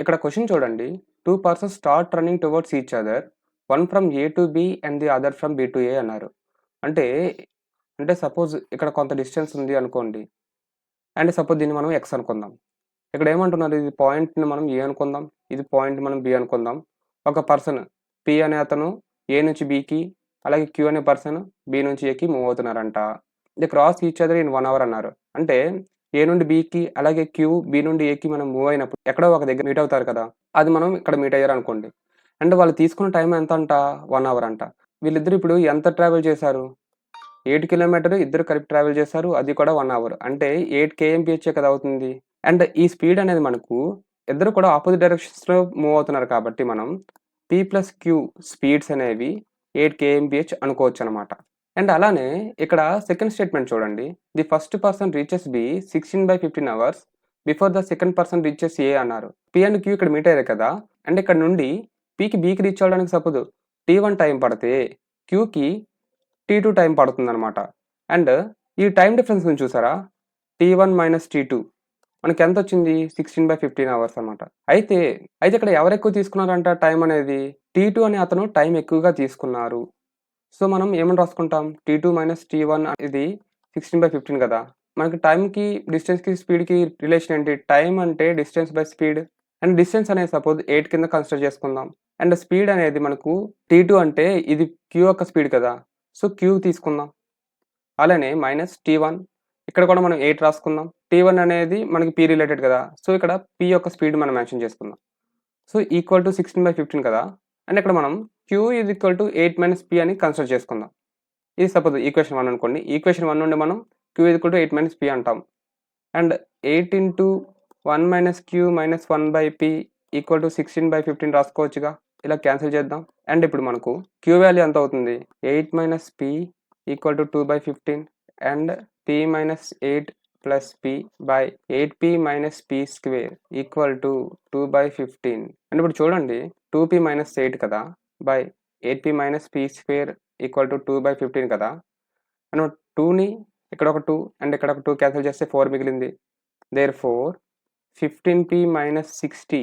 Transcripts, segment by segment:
ఇక్కడ క్వెషన్ చూడండి. 2 persons start running towards each other. One from A to B and the other from B to A అన్నారు. అంటే, suppose ఇక్కడ కొంత distance ఉంది అనుకోండి. అండ్ సపోజ్ దీన్ని మనం ఎక్స్ అనుకుందాం. ఇక్కడ ఏమంటున్నారు, ఇది పాయింట్‌ని మనం ఏ అనుకుందాం. ఇది పాయింట్ మనం బి అనుకుందాం. ఒక పర్సన్ పి అనే అతను ఏ నుంచి బికి, అలాగే క్యూ అనే పర్సన్ బి నుంచి ఏకి మూవ్ అవుతున్నారంట. They cross each other in 1 hour అన్నారు. అంటే ఏ నుండి బికి, అలాగే క్యూ బి నుండి ఏకి మనం మూవ్ అయినప్పుడు ఎక్కడో ఒక దగ్గర మీట్ అవుతారు కదా! అది మనం ఇక్కడ మీట్ అయ్యారనుకోండి. అండ్ వాళ్ళు తీసుకున్న టైం ఎంతంట? 1 అవర్ అంట. వీళ్ళిద్దరూ ఇప్పుడు ఎంత ట్రావెల్ చేశారు? 8 కిలోమీటర్లు ఇద్దరు కలిపి ట్రావెల్ చేశారు. అది కూడా 1 అవర్. అంటే 8 కేఎంపీహెచే కదా అవుతుంది. అండ్ ఈ స్పీడ్ అనేది మనకు ఇద్దరు కూడా ఆపోజిట్ డైరెక్షన్స్‌లో మూవ్ అవుతున్నారు కాబట్టి మనం పి+క్యూ స్పీడ్స్ అనేవి 8 కేఎంపీహెచ్ అనుకోవచ్చనమాట. అండ్ అలానే ఇక్కడ సెకండ్ స్టేట్మెంట్ చూడండి. The first person reaches B 16/15 hours before the second person reaches A అన్నారు. పి అండ్ క్యూ ఇక్కడ మీట్ అయ్యారు కదా! అండ్ ఇక్కడ నుండి పికి బికి రీచ్ అవ్వడానికి సపోజ్ టీ1 టైం పడితే క్యూకి టీ2 టైం పడుతుందనమాట. అండ్ ఈ టైం డిఫరెన్స్ ఉంది చూసారా? టీ1 - టీ2 మనకి ఎంతొచ్చింది? 16/15 అవర్స్ అనమాట. అయితే ఇక్కడ ఎవరెక్కువ తీసుకున్నారంట టైం అనేది? టీ2 అనే అతను టైం ఎక్కువగా తీసుకున్నారు. సో, మనం ఏమని రాసుకుంటాం? టీ2 - టీ1 ఇది 16/15 కదా! మనకి టైంకి, డిస్టెన్స్‌కి, స్పీడ్‌కి రిలేషన్ ఏంటి? టైం అంటే distance by speed. And distance అనేది సపోజ్ 8 కింద కన్సిడర్ చేసుకుందాం. అండ్ స్పీడ్ అనేది మనకు టీ2 అంటే ఇది క్యూ యొక్క స్పీడ్ కదా! సో, క్యూ తీసుకుందాం. అలానే -టీ1 ఇక్కడ కూడా మనం 8 రాసుకుందాం. టీ1 అనేది మనకి పి రిలేటెడ్ కదా! సో, ఇక్కడ పి యొక్క స్పీడ్ మనం మెన్షన్ చేసుకుందాం. సో, ఈక్వల్ టు 16/15 కదా! అండ్ ఇక్కడ మనం Q is equal to 8 - P అని కన్సిడర్ చేసుకుందాం. ఇది సపోజ్ ఈక్వేషన్ 1 అనుకోండి. ఈక్వేషన్ 1 నుండి మనం Q is equal to 8 - P అంటాం. అండ్ 8 ఇంటూ 1 - క్యూ - 1/పి ఈక్వల్ టు 16/15 రాసుకోవచ్చుగా. ఇలా క్యాన్సిల్ చేద్దాం. అండ్ ఇప్పుడు మనకు క్యూ వాల్యూ ఎంత అవుతుంది? 8 - P equal to 2/15 and P - 8 plus P by 8p - p square equal to 2/15. And ఇప్పుడు చూడండి 2p - 8 కదా by 8p - p square equal to 2/15 కదా. అండ్ 2ని ఇక్కడ ఒక 2 అండ్ ఇక్కడ ఒక 2 క్యాన్సిల్ చేస్తే 4 మిగిలింది. Therefore 15p - 60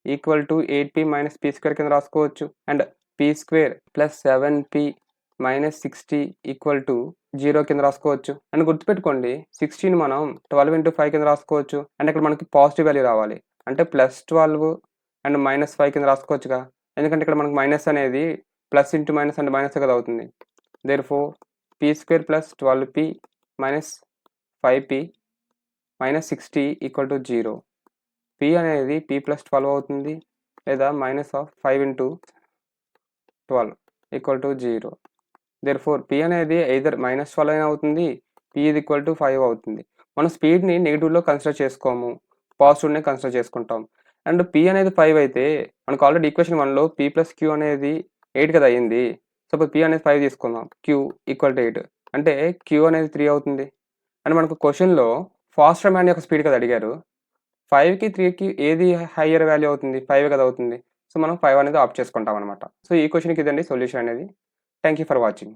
equal to 8p - p square కింద రాసుకోవచ్చు. And p square plus 7p - 60 equal to 0 కింద రాసుకోవచ్చు. అండ్ గుర్తుపెట్టుకోండి 60ని మనం 12 ఇంటూ 5 కింద రాసుకోవచ్చు. అండ్ ఇక్కడ మనకి పాజిటివ్ వాల్యూ రావాలి. అంటే +12 అండ్ -5 కింద రాసుకోవచ్చుగా. ఎందుకంటే ఇక్కడ మనకు మైనస్ అనేది ప్లస్ ఇంటూ మైనస్ అంటే మైనసే కదా అవుతుంది. Therefore p square plus 12p minus 5p minus 60 equal to 0. p అనేది p+12 అవుతుంది. లేదా -5 into 12 equal to 0. Therefore p అనేది ఎయిదర్ -12 అయినా అవుతుంది. p ఈజ్ ఈక్వల్ టు 5 అవుతుంది. మనం స్పీడ్‌ని నెగెటివ్‌లో కన్సిడర్ చేసుకోము. పాజిటివ్‌నే కన్సిడర్ చేసుకుంటాం. అండ్ p అనేది 5 అయితే మనకు ఆల్రెడీ ఈక్వేషన్ 1లో p+q అనేది 8 కదా అయింది. సపోజ్ p అనేది 5 తీసుకుందాం. q ఈక్వల్ టు 8 అంటే q అనేది 3 అవుతుంది. అండ్ మనకు క్వెషన్‌లో ఫాస్టర్ మ్యాన్ యొక్క స్పీడ్ కదా అడిగారు. 5కి 3కి ఏది హైయర్ వాల్యూ అవుతుంది? 5 కదా అవుతుంది. సో, మనం 5 అనేది ఆప్ట్ చేసుకుంటాం అనమాట. సో, ఈ క్వెషన్‌కి ఇదండి సొల్యూషన్ అనేది. Thank you for watching.